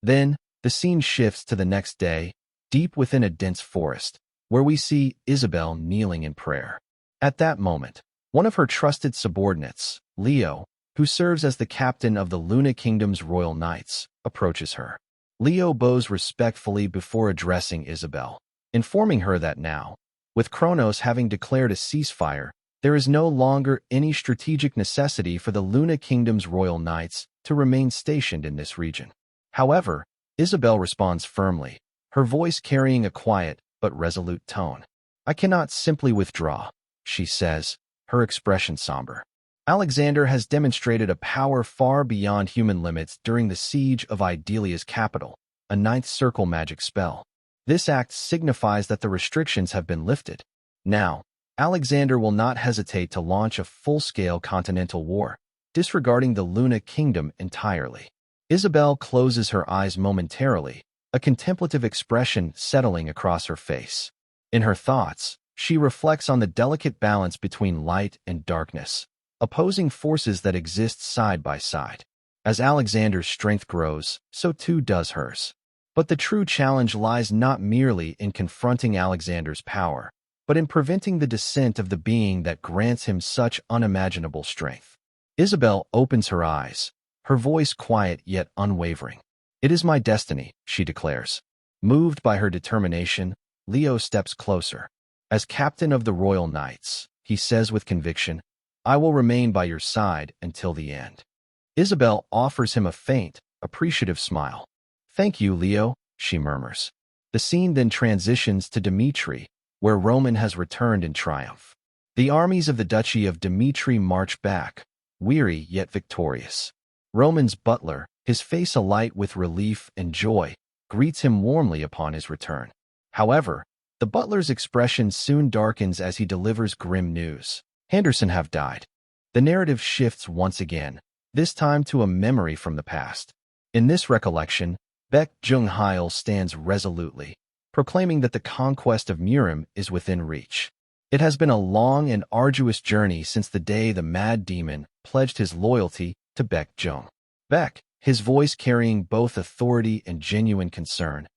Then, the scene shifts to the next day, deep within a dense forest, where we see Isabel kneeling in prayer. At that moment, one of her trusted subordinates, Leo, who serves as the captain of the Luna Kingdom's royal knights, approaches her. Leo bows respectfully before addressing Isabel, informing her that now, with Kronos having declared a ceasefire, there is no longer any strategic necessity for the Luna Kingdom's royal knights to remain stationed in this region. However, Isabel responds firmly, her voice carrying a quiet but resolute tone. "I cannot simply withdraw," she says, her expression somber. "Alexander has demonstrated a power far beyond human limits during the siege of Idelia's capital, a ninth circle magic spell. This act signifies that the restrictions have been lifted. Now, Alexander will not hesitate to launch a full-scale continental war, disregarding the Luna Kingdom entirely." Isabel closes her eyes momentarily, a contemplative expression settling across her face. In her thoughts, she reflects on the delicate balance between light and darkness, opposing forces that exist side by side. As Alexander's strength grows, so too does hers. But the true challenge lies not merely in confronting Alexander's power, but in preventing the descent of the being that grants him such unimaginable strength. Isabel opens her eyes, her voice quiet yet unwavering. "It is my destiny," she declares. Moved by her determination, Leo steps closer. "As captain of the Royal Knights," he says with conviction, "I will remain by your side until the end." Isabel offers him a faint, appreciative smile. "Thank you, Leo," she murmurs. The scene then transitions to Dimitry, where Roman has returned in triumph. The armies of the Duchy of Dimitry march back, weary yet victorious. Roman's butler, his face alight with relief and joy, greets him warmly upon his return. However, the butler's expression soon darkens as he delivers grim news. Henderson have died. The narrative shifts once again, this time to a memory from the past. In this recollection, Baek Joong-Hyuk stands resolutely, proclaiming that the conquest of Murim is within reach. It has been a long and arduous journey since the day the mad demon pledged his loyalty to Baek Joong. Baek, his voice carrying both authority and genuine concern,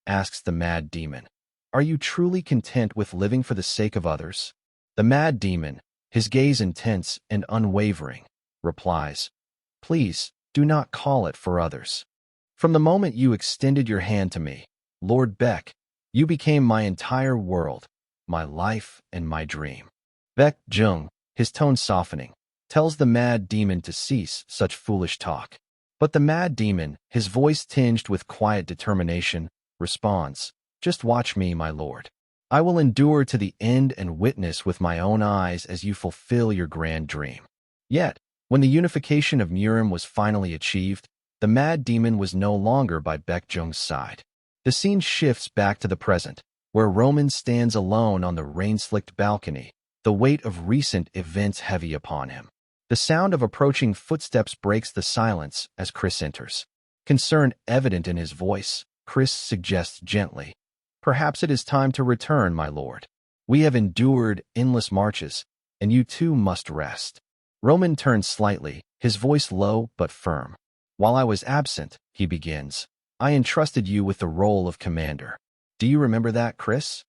asks the mad demon, "Are you truly content with living for the sake of others?" The mad demon, his gaze intense and unwavering, replies, "Please, do not call it for others. From the moment you extended your hand to me, Lord Baek, you became my entire world, my life and my dream." Baek Joong, his tone softening, tells the mad demon to cease such foolish talk. But the mad demon, his voice tinged with quiet determination, responds, "Just watch me, my lord. I will endure to the end and witness with my own eyes as you fulfill your grand dream." Yet, when the unification of Murim was finally achieved, the mad demon was no longer by Baek Joong's side. The scene shifts back to the present, where Roman stands alone on the rain-slicked balcony, the weight of recent events heavy upon him. The sound of approaching footsteps breaks the silence as Chris enters. Concern evident in his voice, Chris suggests gently, "Perhaps it is time to return, my lord. We have endured endless marches, and you too must rest." Roman turns slightly, his voice low but firm. "While I was absent," he begins, "I entrusted you with the role of commander. Do you remember that, Chris?"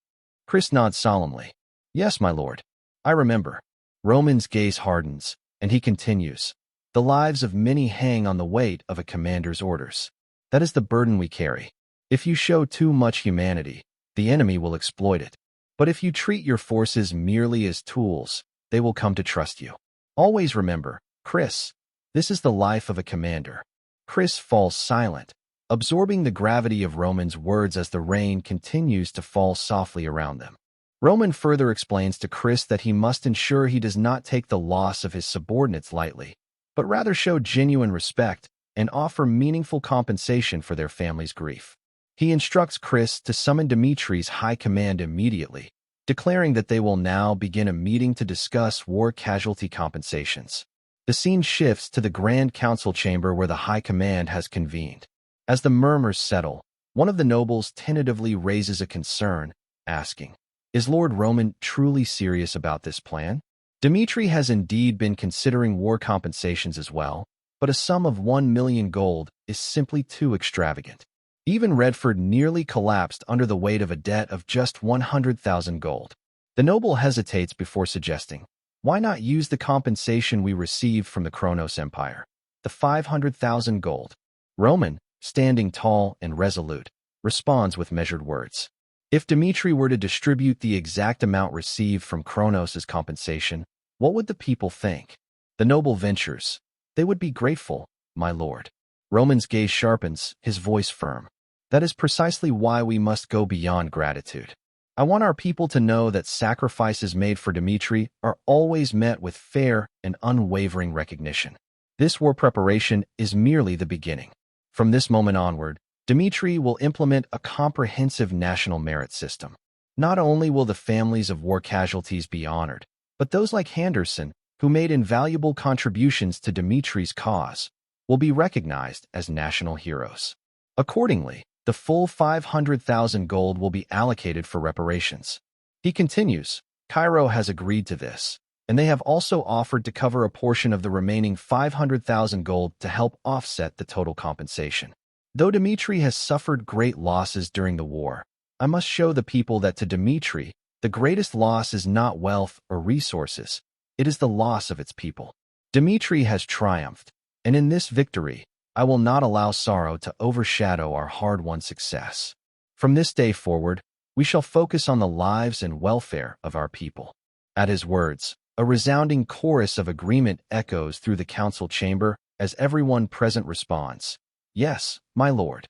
Chris nods solemnly. "Yes, my lord. I remember." Roman's gaze hardens, and he continues, "The lives of many hang on the weight of a commander's orders. That is the burden we carry. If you show too much humanity, the enemy will exploit it. But if you treat your forces merely as tools, they will come to trust you. Always remember, Chris, this is the life of a commander." Chris falls silent, absorbing the gravity of Roman's words as the rain continues to fall softly around them. Roman further explains to Chris that he must ensure he does not take the loss of his subordinates lightly, but rather show genuine respect and offer meaningful compensation for their family's grief. He instructs Chris to summon Dimitri's high command immediately, declaring that they will now begin a meeting to discuss war casualty compensations. The scene shifts to the Grand Council chamber where the high command has convened. As the murmurs settle, one of the nobles tentatively raises a concern, asking, "Is Lord Roman truly serious about this plan?" Dimitri has indeed been considering war compensations as well, but a sum of 1 million gold is simply too extravagant. Even Redford nearly collapsed under the weight of a debt of just 100,000 gold. The noble hesitates before suggesting, why not use the compensation we received from the Kronos Empire? The 500,000 gold. Roman, standing tall and resolute, responds with measured words. If Dimitry were to distribute the exact amount received from Kronos' compensation, what would the people think? The noble ventures. They would be grateful, my lord. Roman's gaze sharpens, his voice firm. That is precisely why we must go beyond gratitude. I want our people to know that sacrifices made for Dimitry are always met with fair and unwavering recognition. This war preparation is merely the beginning. From this moment onward, Dimitry will implement a comprehensive national merit system. Not only will the families of war casualties be honored, but those like Henderson, who made invaluable contributions to Dimitri's cause, will be recognized as national heroes. Accordingly, the full 500,000 gold will be allocated for reparations. He continues, Cairo has agreed to this, and they have also offered to cover a portion of the remaining 500,000 gold to help offset the total compensation. Though Dimitry has suffered great losses during the war, I must show the people that to Dimitry, the greatest loss is not wealth or resources, it is the loss of its people. Dimitry has triumphed, and in this victory, I will not allow sorrow to overshadow our hard-won success. From this day forward, we shall focus on the lives and welfare of our people. At his words, a resounding chorus of agreement echoes through the council chamber as everyone present responds, yes, my lord.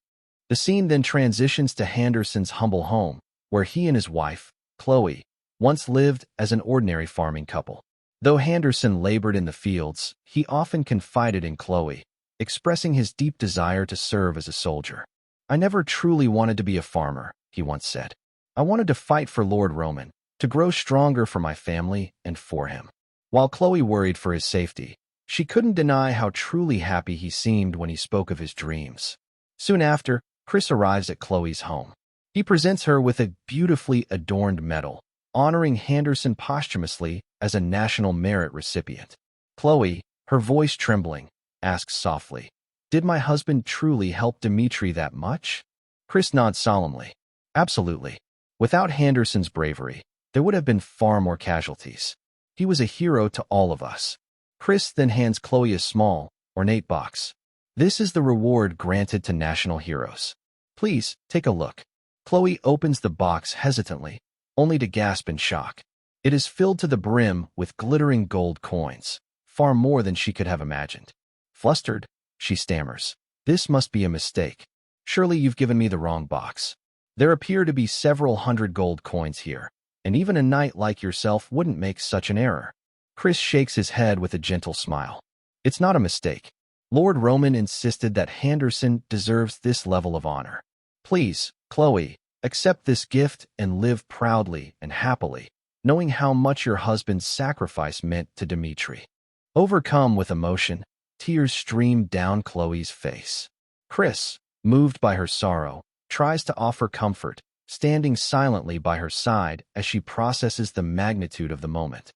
The scene then transitions to Henderson's humble home, where he and his wife, Chloe, once lived as an ordinary farming couple. Though Henderson labored in the fields, he often confided in Chloe, expressing his deep desire to serve as a soldier. I never truly wanted to be a farmer, he once said. I wanted to fight for Lord Roman, to grow stronger for my family and for him. While Chloe worried for his safety, she couldn't deny how truly happy he seemed when he spoke of his dreams. Soon after, Chris arrives at Chloe's home. He presents her with a beautifully adorned medal, honoring Henderson posthumously as a National Merit recipient. Chloe, her voice trembling, asks softly, did my husband truly help Dimitry that much? Chris nods solemnly. Absolutely. Without Henderson's bravery, there would have been far more casualties. He was a hero to all of us. Chris then hands Chloe a small, ornate box. This is the reward granted to national heroes. Please, take a look. Chloe opens the box hesitantly, only to gasp in shock. It is filled to the brim with glittering gold coins, far more than she could have imagined. Flustered, she stammers, this must be a mistake. Surely you've given me the wrong box. There appear to be several hundred gold coins here, and even a knight like yourself wouldn't make such an error. Chris shakes his head with a gentle smile. It's not a mistake. Lord Roman insisted that Henderson deserves this level of honor. Please, Chloe, accept this gift and live proudly and happily, knowing how much your husband's sacrifice meant to Dimitry. Overcome with emotion, tears stream down Chloe's face. Chris, moved by her sorrow, tries to offer comfort, standing silently by her side as she processes the magnitude of the moment.